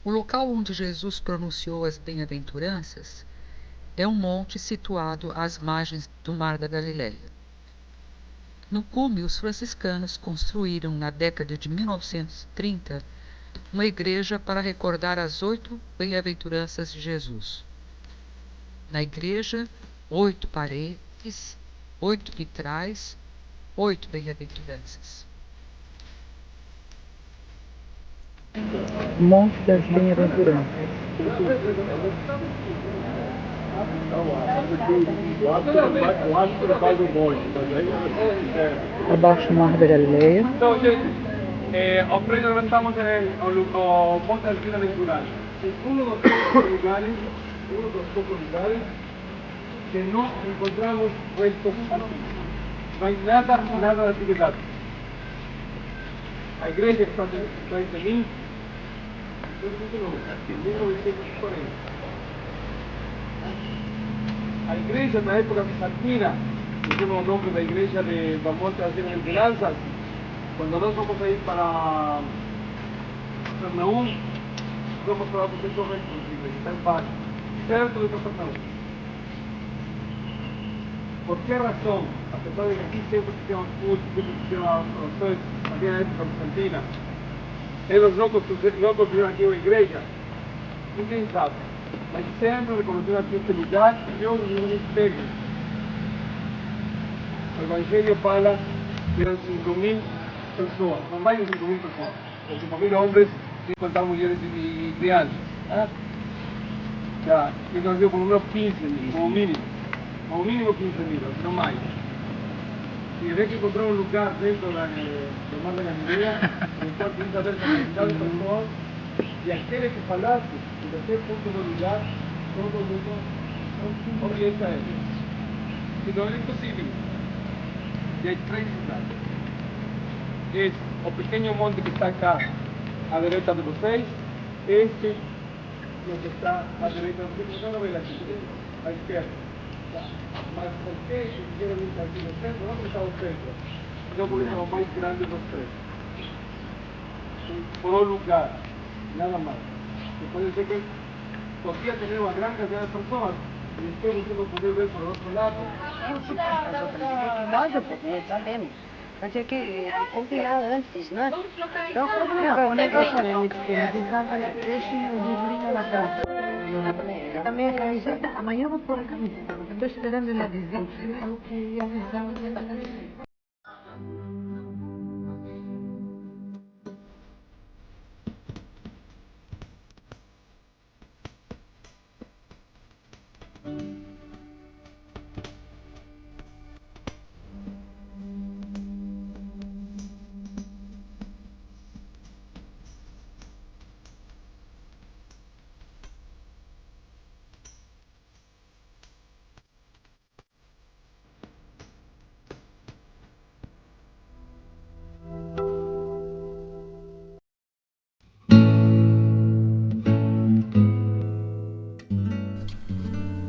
O local onde Jesus pronunciou as bem-aventuranças é um monte situado às margens do Mar da Galileia. No cume, os franciscanos construíram, na década de 1930, uma igreja para recordar as 8 bem-aventuranças de Jesus. Na igreja, 8 paredes, 8 vitrais, 8 bem-aventuranças. Monte das Bem-aventuranças. Abaixo do Mar da Galileia. Então, gente, hoy nós estamos no Monte das Bem-aventuranças. Es uno de los pocos lugares que no encontramos restos antiguos. No hay nada de antigüedad. A igreja está en 1940. A igreja na época bizantina, que tiene el nombre de igreja de Monte das Bem-aventuranças, cuando nós vamos a ir para Cafarnaum, vamos falar com vocês sobre a igreja, está embaixo, perto de Cafarnaum. Por que razão, apesar de que aqui sempre tinham cultos, sempre tinham orações, naquela época bizantina, eles não construíram aqui uma igreja? Ninguém sabe. Mas sempre reconheceram aqui este lugar e um ministério. O Evangelho fala que eram 5.000 pessoas, não mais de 5.000 pessoas. 5.000 homens, 50 mulheres e crianças. Já, e nós deu por menos 15.000, como mínimo. Como mínimo 15.000, não mais. E vê que encontrou um lugar dentro do Mar da Galileia, no qual precisa haver comunidade de pessoas, e aquele que falasse, em qualquer ponto do lugar, todo mundo orienta ele. Senão é impossível. E hay 3 lugares. É o pequeno monte que está cá, à direita de vocês, este, que está à direita de vocês, não vê aqui, à esquerda. Mas por que quiseram ir aqui no centro? Onde está o centro? Não porque é o mais grande dos 3. Por um lugar, nada mais. Que pode ser que podía tener una gran cantidad de personas y después usted lo puede ver por el otro lado. Pode poder, sabemos. Mas é que houve lá antes, né? Então, o negócio é muito diferente. Deixa eu desligar lá atrás. Também amanhã eu vou pôr a camiseta. Eu estou esperando ele dizer o que ia avisar.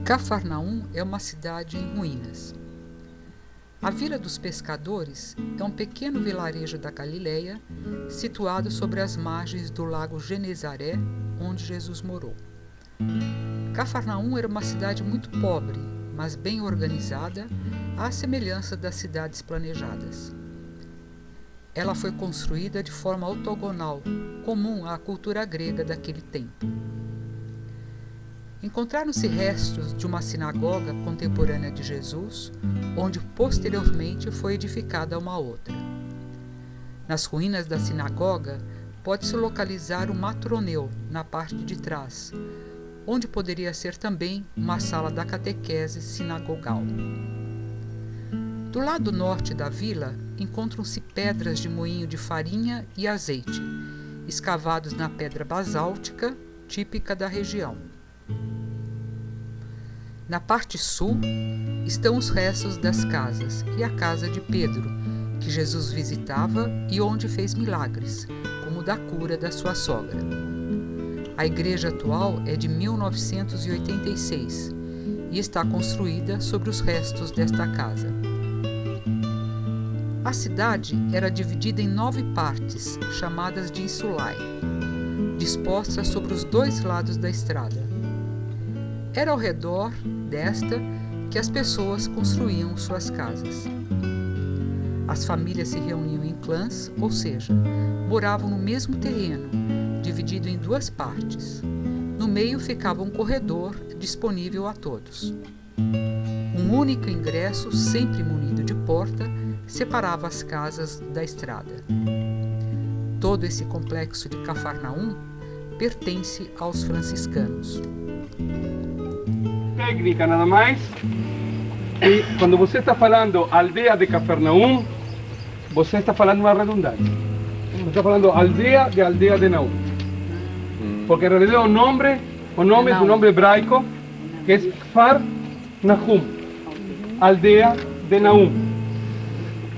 Cafarnaum é uma cidade em ruínas. A Vila dos Pescadores é um pequeno vilarejo da Galileia, situado sobre as margens do lago Genezaré, onde Jesus morou. Cafarnaum era uma cidade muito pobre, mas bem organizada, à semelhança das cidades planejadas. Ela foi construída de forma octogonal, comum à cultura grega daquele tempo. Encontraram-se restos de uma sinagoga contemporânea de Jesus, onde posteriormente foi edificada uma outra. Nas ruínas da sinagoga, pode-se localizar o matroneu, na parte de trás, onde poderia ser também uma sala da catequese sinagogal. Do lado norte da vila, encontram-se pedras de moinho de farinha e azeite, escavados na pedra basáltica, típica da região. Na parte sul estão os restos das casas e a casa de Pedro, que Jesus visitava e onde fez milagres, como o da cura da sua sogra. A igreja atual é de 1986 e está construída sobre os restos desta casa. A cidade era dividida em 9 partes, chamadas de insulae. dispostas sobre os dois lados da estrada. Era ao redor desta que as pessoas construíam suas casas. As famílias se reuniam em clãs, ou seja, moravam no mesmo terreno, dividido em duas partes. No meio ficava um corredor disponível a todos. Um único ingresso, sempre munido de porta, separava as casas da estrada. Todo esse complexo de Cafarnaum pertence aos franciscanos. Técnica nada mais. E quando você está falando aldeia de Cafarnaum, você está falando uma redundância. Você está falando aldeia de Naum. Porque en realidad el nombre es un nombre hebraico que es Kfar Nahum, aldea de Naum.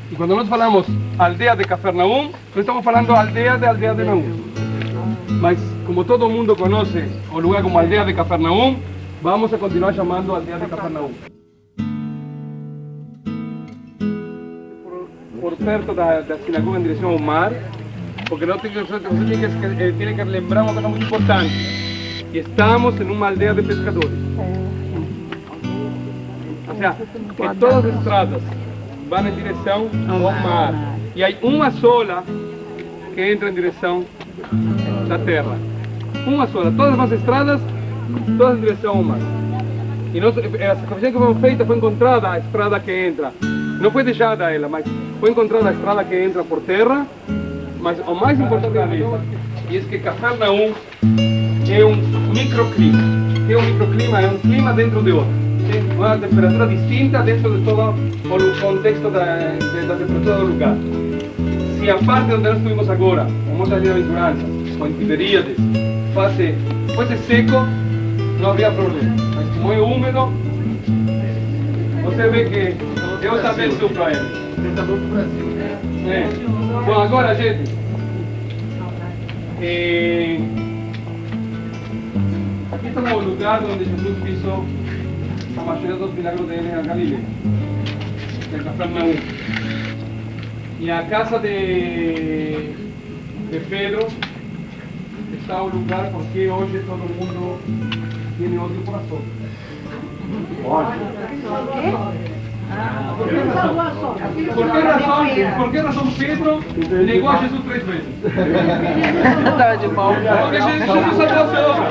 Y cuando nosotros hablamos aldea de Cafarnaum, no estamos hablando aldea de Naum. Mas como todo el mundo conoce el lugar como aldea de Cafarnaum, vamos a continuar llamando aldea de Cafarnaum. Por perto da sinagoga en dirección al mar, porque você tiene que lembrar una cosa muy importante, que estamos en una aldea de pescadores. O sea, que todas las estradas van en dirección al mar, y hay una sola que entra en dirección a la tierra. Una sola, todas las estradas, todas en dirección al mar. Y la excavación que fue feita fue encontrada a estrada que entra. No fue dejada ela, mas fue encontrada a estrada que entra por tierra. Mas o mais importante da lista é que Cafarnaum é um microclima. O que é um microclima? É um clima dentro de outro. Tem uma temperatura distinta dentro de todo o contexto da temperatura do lugar. Se a parte onde nós estuvimos agora, como as bem-aventuranças, ou em Tiberíades, fosse seco, não haveria problema. Mas como é úmido, você vê que Deus abençoa para ele. Bom, agora, gente, aqui estamos no lugar onde Jesus fez a maioria dos milagres dele na Galileia, em Cafarnaum. E a casa de Pedro está o lugar porque hoje todo mundo tem outro coração. ¿Por qué razón Pedro negó a Jesús 3 veces? Porque Jesús salvó a su obra.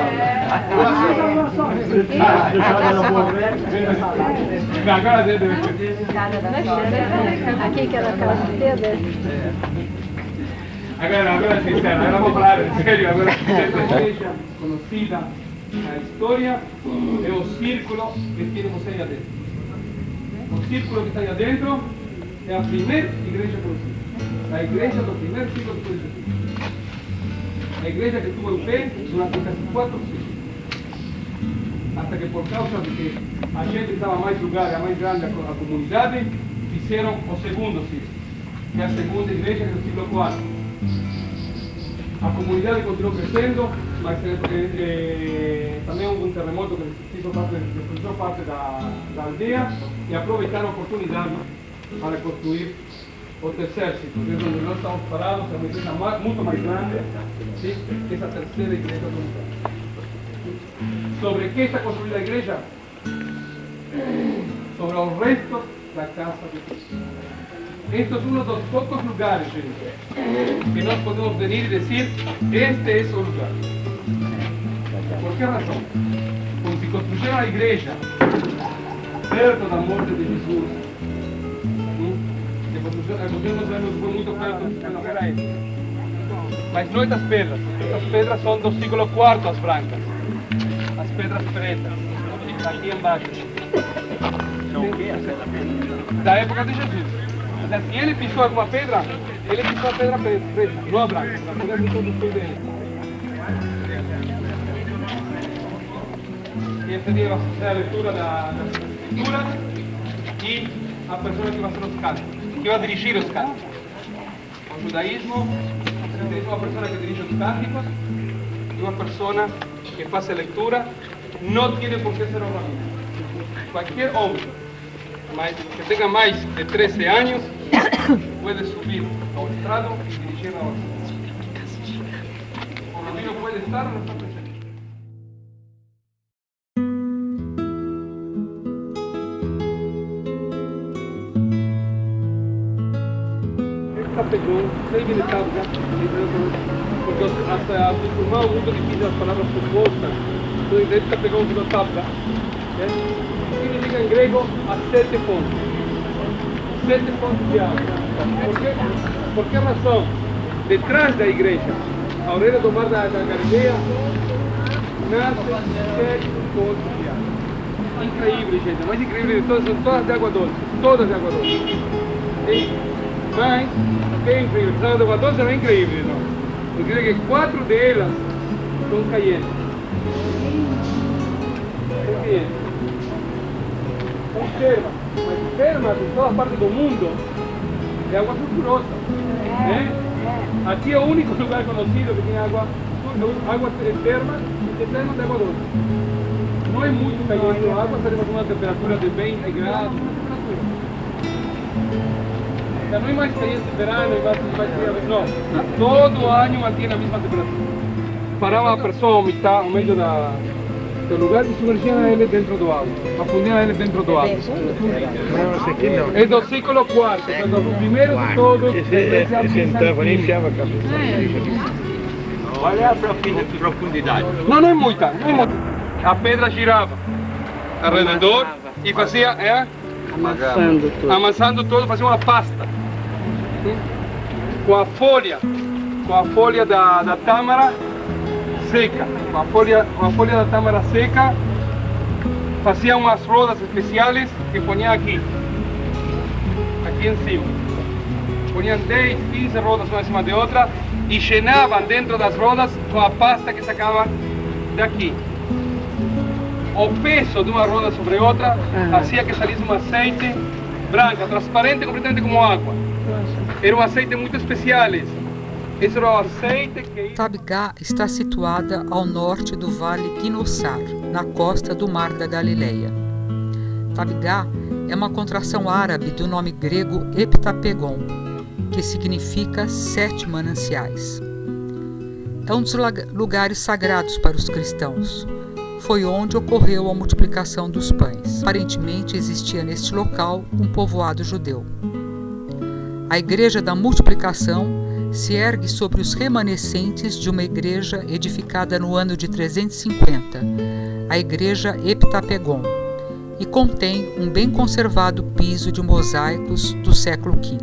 Aqui que era aquela pedra. Agora sincero, agora vamos falar en serio. Agora esta igreja conocida na história é o círculo que tiene você aí adentro. O círculo que está aí adentro é a primeira igreja conhecida. A igreja do primeiro ciclo de Jesus. A igreja que estuvo em pé durante casi 4 siglos. Hasta que por causa de que a gente estava mais lugar, era mais grande a comunidade, fizeram o segundo ciclo, que é a segunda igreja, que é o ciclo 4. A comunidade continuou crescendo, mas também houve um terremoto que destruiu parte da aldeia e aproveitaram a oportunidade para construir o terceiro ciclo, que é onde nós estamos parados, é uma igreja muito mais grande, ¿sí? Que essa terceira igreja comunitária. ¿Sobre qué está construida la iglesia? Sobre el resto de la casa de Cristo. Esto es uno de los pocos lugares, gente, que nos podemos venir y decir, este es el lugar. ¿Por qué razón? Porque si construyeron la iglesia perto de la muerte de Jesús, que construyeron fue muy perto, no era esto. Mas no estas pedras son dos círculos cuartos brancas. As pedras pretas, aqui embaixo. Da época de Jesus. Mas se ele pisou alguma pedra, ele pisou a pedra preta, não a branca. A pedra pisou do pé dele. E essa seria a leitura da escritura e a pessoa que vai ser os cânticos, que vai dirigir os cânticos. O judaísmo tem uma pessoa que dirige os cânticos e uma pessoa que hace lectura, no tiene por qué ser un rabino. Cualquier hombre que tenga más de 13 años puede subir al estrado y dirigir la oración. Un rabino puede estar no está presente. Esta pegou, sempre de tabla, porque hasta acostumado muito difícil as palavras compostas. Então, esta pegou de tabla, significa em grego a 7 pontos. 7 pontos de água. Por que razão? Detrás da igreja, a orelha do mar da Galileia, nasce 7 pontos de água. Increíble, gente, mais incrível de todas, são todas de água doce. Todas de água doce. Mas, que é incrível, essa água de água doce é incrível, não? Incrível que 4 delas são calientes. São termas, mas termas em todas partes do mundo é água sulfurosa. Aqui é o único lugar conhecido que tem água terma e terma de água doce. Não é muito caliente a água, teremos uma temperatura de 20 graus, uma temperatura. Já não é mais caliente em verano, mais frio, não. Todo ano mantém a mesma temperatura. Parava a pessoa ao meio do lugar e submergia ele dentro do água. Afundia ele dentro do água. É do século IV, do primeiro de todos. Qual é a profundidade? Não é muita, não é muita. A pedra girava ao redor e fazia, amassando todo, fazia uma pasta. Com a folha da tâmara seca, uma folha da tâmara seca, fazia umas rodas especiais que ponham aqui em cima. Ponham 10, 15 rodas uma em cima de outra e llenavam dentro das rodas com a pasta que sacavam daqui. O peso de uma roda sobre outra fazia que salisse um azeite branco, transparente, completamente como água. Era um azeite muito especial esse. Esse era o azeite que... Tabgá está situada ao norte do Vale Ginosar, na costa do Mar da Galileia. Tabgá é uma contração árabe do nome grego Heptapegon, que significa 7 mananciais. É um dos lugares sagrados para os cristãos. Foi onde ocorreu a multiplicação dos pães. Aparentemente existia neste local um povoado judeu. A Igreja da Multiplicação se ergue sobre os remanescentes de uma igreja edificada no ano de 350, a Igreja Heptapegon, e contém um bem conservado piso de mosaicos do século V.